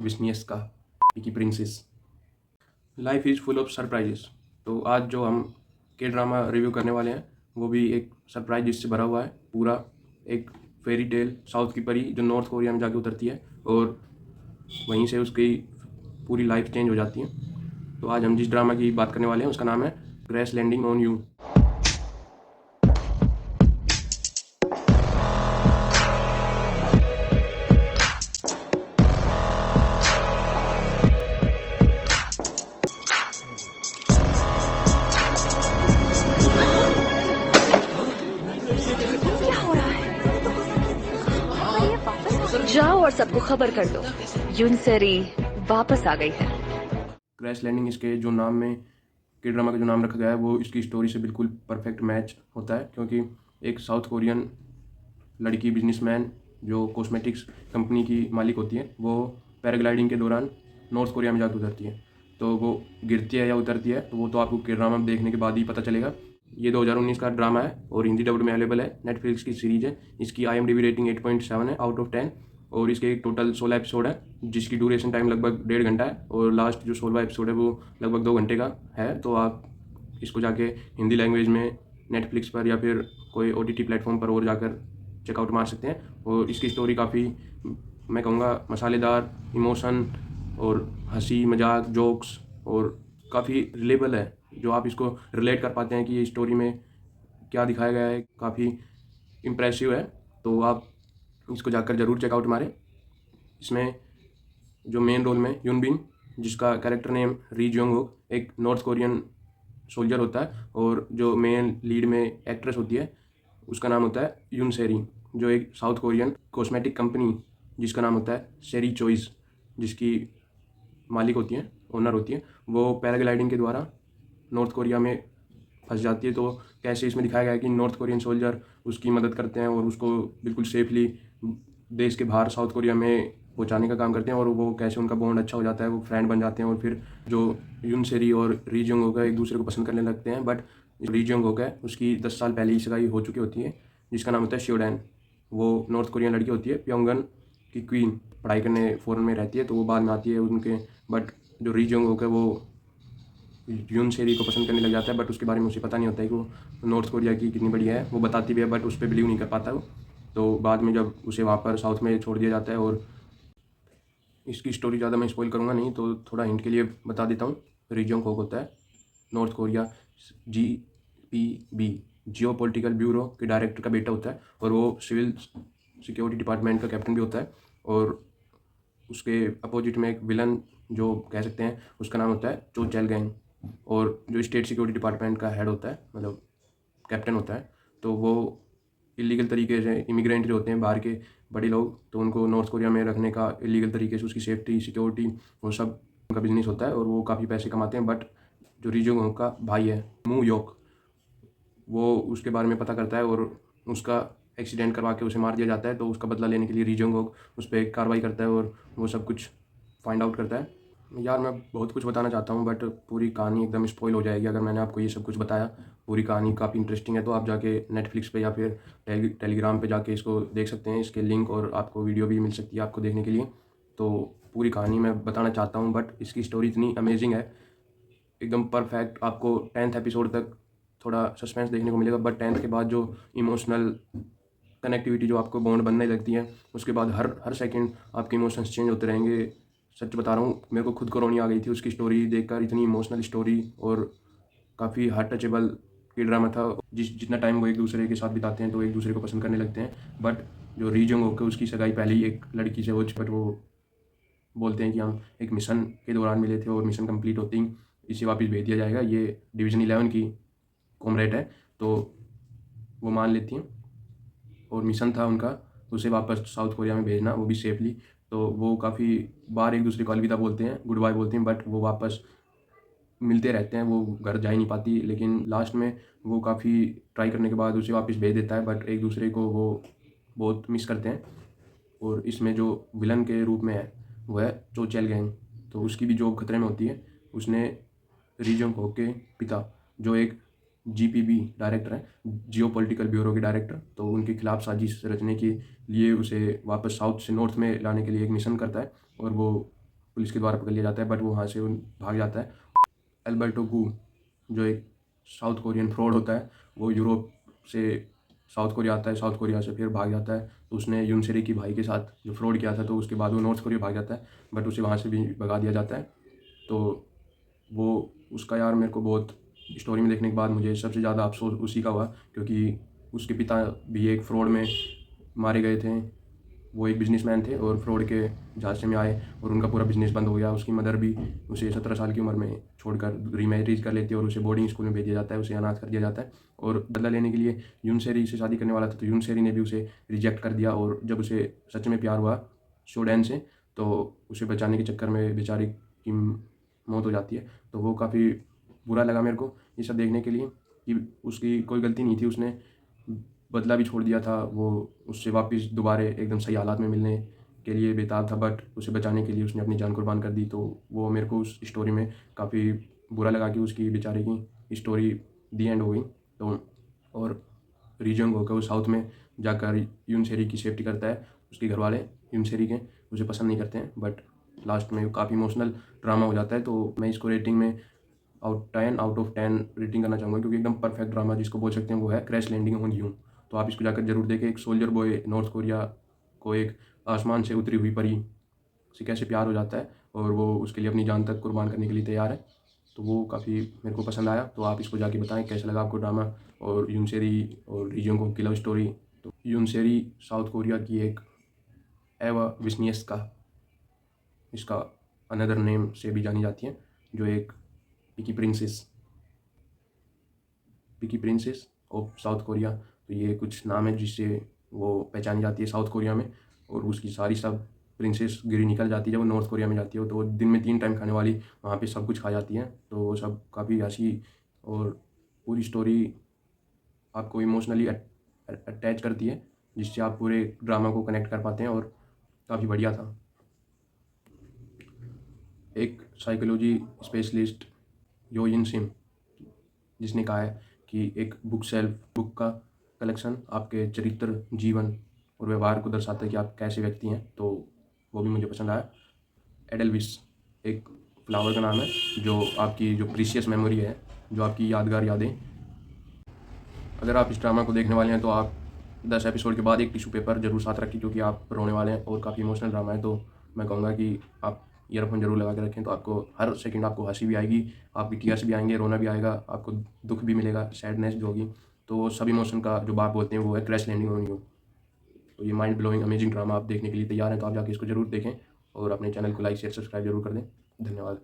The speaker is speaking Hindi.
विस्नियस्का की princess. Life is full of surprises. तो आज जो हम के ड्रामा रिव्यू करने वाले हैं वो भी एक सरप्राइज से भरा हुआ है। पूरा एक फेरी टेल, साउथ की परी जो नॉर्थ कोरिया में जाके उतरती है और वहीं से उसकी पूरी लाइफ चेंज हो जाती है। तो आज हम जिस ड्रामा की बात करने वाले हैं उसका नाम है क्रैश लैंडिंग ऑन यू। क्या हो रहा है? पर ये वापस जाओ और सबको खबर कर दो, यूनसेरी वापस आ गई है। क्रैश लैंडिंग इसके जो नाम में के ड्रामा का जो नाम रखा गया है वो इसकी स्टोरी से बिल्कुल परफेक्ट मैच होता है, क्योंकि एक साउथ कोरियन लड़की बिजनेसमैन जो कॉस्मेटिक्स कंपनी की मालिक होती है वो पैराग्लाइडिंग के दौरान नॉर्थ कोरिया में जाकर उतरती है। तो वो गिरती है या उतरती है तो वो तो आपको के ड्रामा में देखने के बाद ही पता चलेगा। ये 2019 का ड्रामा है और हिंदी डब्ड में अवेलेबल है। नेटफ्लिक्स की सीरीज़ है। इसकी IMDb रेटिंग 8.7 है आउट ऑफ 10 और इसके टोटल 16 एपिसोड है जिसकी ड्यूरेशन टाइम लगभग 1.5 घंटा है और लास्ट जो 16 एपिसोड है वो लगभग 2 घंटे का है। तो आप इसको जाके हिंदी लैंग्वेज में नेटफ्लिक्स पर या फिर कोई OTT प्लेटफॉर्म पर और जाकर चेकआउट मार सकते हैं। और इसकी स्टोरी काफ़ी, मैं कहूँगा, मसालेदार, इमोशन और हंसी मजाक जोक्स और काफ़ी रिलेबल है। जो आप इसको रिलेट कर पाते हैं कि ये स्टोरी में क्या दिखाया गया है, काफ़ी इम्प्रेसिव है। तो आप इसको जाकर ज़रूर चेकआउट मारें। इसमें जो मेन रोल में यूनबिन, जिसका कैरेक्टर नेम री जोंग हो, एक नॉर्थ कोरियन सोल्जर होता है और जो मेन लीड में एक्ट्रेस होती है उसका नाम होता है यून सेरी, जो एक साउथ कोरियन कॉस्मेटिक कंपनी जिसका नाम होता है सेरी चॉइस, जिसकी मालिक होती हैं, ओनर होती है, वो पैराग्लाइडिंग के द्वारा नॉर्थ कोरिया में फंस जाती है। तो कैसे इसमें दिखाया गया है कि नॉर्थ कोरियन सोल्जर उसकी मदद करते हैं और उसको बिल्कुल सेफली देश के बाहर साउथ कोरिया में पहुंचाने का काम करते हैं और वो कैसे उनका बॉन्ड अच्छा हो जाता है, वो फ्रेंड बन जाते हैं और फिर जो यून सेरी और री जोंग हो एक दूसरे को पसंद करने लगते हैं। बट री जोंग हो उसकी 10 साल पहले ही सगाई हो चुकी होती है, जिसका नाम होता है श्योडैन। वो नॉर्थ कोरियन लड़की होती है, प्योंगन की क्वीन, पढ़ाई करने फॉरेन में रहती है। तो वो बाद में आती है उनके, बट जो री जोंग हो वो यून सेरी को पसंद करने लग जाता है। बट उसके बारे में उसे पता नहीं होता है कि वो नॉर्थ कोरिया की कितनी बड़ी है। वो बताती भी है बट उस पर बिलीव नहीं कर पाता वो। तो बाद में जब उसे वहाँ पर साउथ में छोड़ दिया जाता है, और इसकी स्टोरी ज़्यादा मैं स्पॉइल करूँगा नहीं, तो थोड़ा हिंट के लिए बता देता हूँ। री जोंग हो होता है नॉर्थ कोरिया GPB, जियो पॉलिटिकल ब्यूरो के डायरेक्टर का बेटा होता है और वो सिविल सिक्योरिटी डिपार्टमेंट का कैप्टन भी होता है। और उसके अपोजिट में एक विलन जो कह सकते हैं उसका नाम होता है चो चैल गैंग, और जो स्टेट सिक्योरिटी डिपार्टमेंट का हेड होता है, मतलब कैप्टन होता है। तो वो इलीगल तरीके से इमिग्रेंट जो होते हैं बाहर के बड़े लोग, तो उनको नॉर्थ कोरिया में रखने का इलीगल तरीके से उसकी सेफ्टी सिक्योरिटी वो सब उनका बिजनेस होता है और वो काफ़ी पैसे कमाते हैं। बट जो री जोंग का भाई है मू योक, वो उसके बारे में पता करता है और उसका एक्सीडेंट करवा के उसे मार दिया जाता है। तो उसका बदला लेने के लिए री जोंग उस पर कार्रवाई करता है और वो सब कुछ फाइंड आउट करता है। यार मैं बहुत कुछ बताना चाहता हूँ बट पूरी कहानी एकदम स्पॉइल हो जाएगी अगर मैंने आपको ये सब कुछ बताया। पूरी कहानी काफ़ी इंटरेस्टिंग है, तो आप जाके नेटफ्लिक्स पे या फिर टेलीग्राम पे जाके इसको देख सकते हैं। इसके लिंक और आपको वीडियो भी मिल सकती है आपको देखने के लिए। तो पूरी कहानी मैं बताना चाहता हूँ बट इसकी स्टोरी इतनी अमेजिंग है, एकदम परफेक्ट। आपको 10th एपिसोड तक थोड़ा सस्पेंस देखने को मिलेगा, बट 10th के बाद जो इमोशनल कनेक्टिविटी, जो आपको बॉन्ड बनने लगती है, उसके बाद हर हर सेकंड आपके इमोशंस चेंज होते रहेंगे। सच बता रहा हूँ, मेरे को खुद को रोनी आ गई थी उसकी स्टोरी देखकर। इतनी इमोशनल स्टोरी और काफ़ी हार्ट टचेबल की ड्रामा था। जितना टाइम वो एक दूसरे के साथ बिताते हैं तो एक दूसरे को पसंद करने लगते हैं। बट जो री जोंग होकर उसकी सगाई पहले ही एक लड़की से हो, बट वो बोलते हैं कि हम एक मिशन के दौरान मिले थे और मिशन कंप्लीट होते ही इसे वापस भेज दिया जाएगा। ये डिवीज़न 11 की कॉमरेड है, तो वो मान लेती हैं और मिशन था उनका उसे वापस साउथ कोरिया में भेजना, वो भी सेफली। तो वो काफ़ी बार एक दूसरे को अलविदा बोलते हैं, गुड बाय बोलते हैं, बट वो वापस मिलते रहते हैं। वो घर जा ही नहीं पाती, लेकिन लास्ट में वो काफ़ी ट्राई करने के बाद उसे वापस भेज देता है। बट एक दूसरे को वो बहुत मिस करते हैं। और इसमें जो विलन के रूप में है वो है चो चैल गैंग, तो उसकी भी जॉब खतरे में होती है। उसने री जोंग हो के पिता, जो एक GPB डायरेक्टर है, जियो पॉलिटिकल ब्यूरो के डायरेक्टर, तो उनके खिलाफ साजिश रचने के लिए उसे वापस साउथ से नॉर्थ में लाने के लिए एक मिशन करता है और वो पुलिस के द्वारा पकड़ लिया जाता है, बट वो वहाँ से भाग जाता है। एल्बर्टो गू, जो एक साउथ कोरियन फ्रॉड होता है, वो यूरोप से साउथ कोरिया आता है, साउथ कोरिया से फिर भाग जाता है। तो उसने यूनसेरी की भाई के साथ जो फ्रॉड किया था, तो उसके बाद वो नॉर्थ कोरिया भाग जाता है, बट उसे वहाँ से भी भगा दिया जाता है। तो वो उसका यार मेरे को बहुत स्टोरी में देखने के बाद मुझे सबसे ज़्यादा अफसोस उसी का हुआ, क्योंकि उसके पिता भी एक फ्रॉड में मारे गए थे। वो एक बिजनेसमैन थे और फ्रॉड के झांसे में आए और उनका पूरा बिजनेस बंद हो गया। उसकी मदर भी उसे 17 साल की उम्र में छोड़कर रीमैरिज कर लेती है और उसे बोर्डिंग स्कूल में भेज दिया जाता है, उसे अनाथ कर दिया जाता है। और बदला लेने के लिए यूनसेरी से शादी करने वाला था, तो यूनसेरी ने भी उसे रिजेक्ट कर दिया। और जब उसे सच में प्यार हुआ शोडेन से, तो उसे बचाने के चक्कर में बेचारे की मौत हो जाती है। तो वो काफ़ी बुरा लगा मेरे को ये सब देखने के लिए कि उसकी कोई गलती नहीं थी, उसने बदला भी छोड़ दिया था। वो उससे वापस दोबारा एकदम सही हालात में मिलने के लिए बेताब था, बट उसे बचाने के लिए उसने अपनी जान कुर्बान कर दी। तो वो मेरे को उस स्टोरी में काफ़ी बुरा लगा कि उसकी बेचारे की स्टोरी दी एंड हो गई। तो और रीजन होकर वो साउथ में जाकर यूनसेरी की सेफ्टी करता है। उसके घर वाले यूनसेरी के उसे पसंद नहीं करते हैं, बट लास्ट में काफ़ी इमोशनल ड्रामा हो जाता है। तो मैं इसको रेटिंग में 10 आउट ऑफ 10 रेटिंग करना चाहूँगा, क्योंकि एकदम परफेक्ट ड्रामा जिसको बोल सकते हैं वो है क्रैश लैंडिंग ऑन यू। तो आप इसको जाकर जरूर देखें। एक सोल्जर बॉय नॉर्थ कोरिया को एक आसमान से उतरी हुई परी से कैसे प्यार हो जाता है और वो उसके लिए अपनी जान तक कुर्बान करने के लिए तैयार है। तो वो काफ़ी मेरे को पसंद आया। तो आप इसको जाके बताएं कैसा लगा आपको ड्रामा और यूनसेरी और रीजन की लव स्टोरी। तो यूनसेरी साउथ कोरिया की एक एवा विस्नियस्का, इसका अनदर नेम से भी जानी जाती है, जो एक पिकी प्रिंसेस ऑफ साउथ कोरिया। तो ये कुछ नाम है जिससे वो पहचानी जाती है साउथ कोरिया में। और उसकी सारी सब प्रिंसेस गिरी निकल जाती है जब वो नॉर्थ कोरिया में जाती है। तो वो दिन में 3 टाइम खाने वाली वहाँ पे सब कुछ खा जाती है। तो वो सब काफ़ी हंसी और पूरी स्टोरी आपको इमोशनली अटैच करती है, जिससे आप पूरे ड्रामा को कनेक्ट कर पाते हैं और काफ़ी बढ़िया था। एक साइकोलॉजी स्पेशलिस्ट यो इन सिम, जिसने कहा है कि एक बुक का कलेक्शन आपके चरित्र, जीवन और व्यवहार को दर्शाता है कि आप कैसे व्यक्ति हैं। तो वो भी मुझे पसंद आया। एडेलविस एक फ्लावर का नाम है, जो आपकी जो प्रीशियस मेमोरी है, जो आपकी यादगार यादें। अगर आप इस ड्रामा को देखने वाले हैं तो आप 10 एपिसोड के बाद एक टिश्यू पेपर जरूर साथ रखें, क्योंकि आप रोने वाले हैं और काफ़ी इमोशनल ड्रामा है। तो मैं कहूँगा कि आप ईयरफोन जरूर लगा के रखें। तो आपको हर सेकंड आपको हंसी भी आएगी, आपकी टीयर्स भी आएंगे, रोना भी आएगा, आपको दुख भी मिलेगा, सैडनेस जो होगी। तो सब इमोशन का जो बाप बोलते हैं वो है क्रैश लैंडिंग ऑन यू। तो ये माइंड ब्लोइंग अमेजिंग ड्रामा आप देखने के लिए तैयार हैं तो आप जाके इसको जरूर देखें और अपने चैनल को लाइक शेयर सब्सक्राइब जरूर कर दें। धन्यवाद।